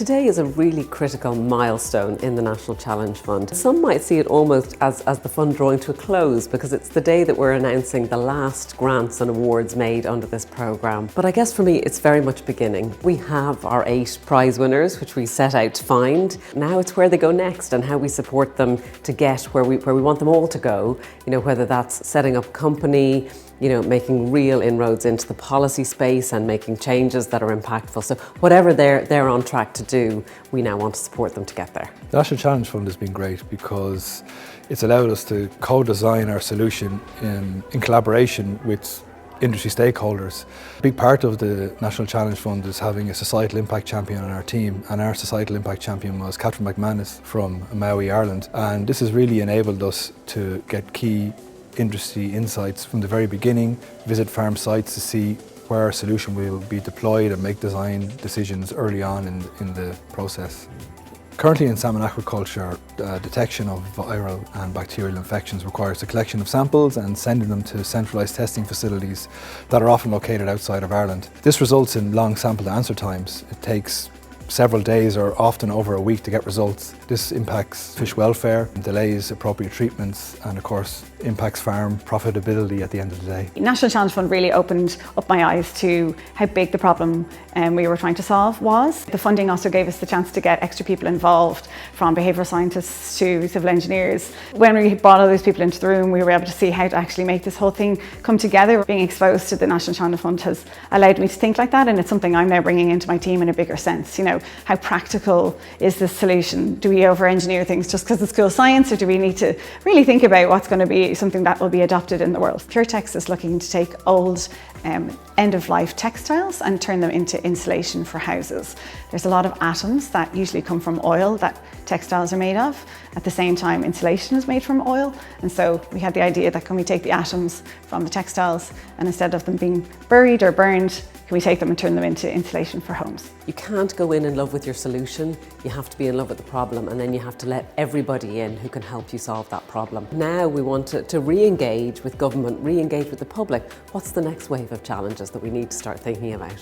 Today is a really critical milestone in the National Challenge Fund. Some might see it almost as the fund drawing to a close because it's the day that we're announcing the last grants and awards made under this programme. But I guess for me it's very much beginning. We have our 8 prize winners which we set out to find. Now it's where they go next and how we support them to get where we want them all to go. You know, whether that's setting up a company, you know, making real inroads into the policy space and making changes that are impactful. So whatever they're on track to do, we now want to support them to get there. The National Challenge Fund has been great because it's allowed us to co-design our solution in collaboration with industry stakeholders. A big part of the National Challenge Fund is having a societal impact champion on our team, and our societal impact champion was Catherine McManus from Maui, Ireland. And this has really enabled us to get key industry insights from the very beginning, visit farm sites to see where our solution will be deployed and make design decisions early on in the process. Currently in salmon aquaculture, detection of viral and bacterial infections requires the collection of samples and sending them to centralised testing facilities that are often located outside of Ireland. This results in long sample to answer times. It takes several days or often over a week to get results. This impacts fish welfare, delays appropriate treatments, and of course impacts farm profitability at the end of the day. The National Challenge Fund really opened up my eyes to how big the problem we were trying to solve was. The funding also gave us the chance to get extra people involved, from behavioural scientists to civil engineers. When we brought all those people into the room, we were able to see how to actually make this whole thing come together. Being exposed to the National Challenge Fund has allowed me to think like that, and it's something I'm now bringing into my team in a bigger sense. You know, how practical is this solution? Do we over-engineer things just because it's cool science, or do we need to really think about what's going to be something that will be adopted in the world? PureTex is looking to take old end-of-life textiles and turn them into insulation for houses. There's a lot of atoms that usually come from oil that textiles are made of. At the same time, insulation is made from oil, and so we had the idea that can we take the atoms from the textiles, and instead of them being buried or burned, can we take them and turn them into insulation for homes? You can't go in love with your solution, you have to be in love with the problem, and then you have to let everybody in who can help you solve that problem. Now we want to re-engage with government, re-engage with the public. What's the next wave of challenges that we need to start thinking about?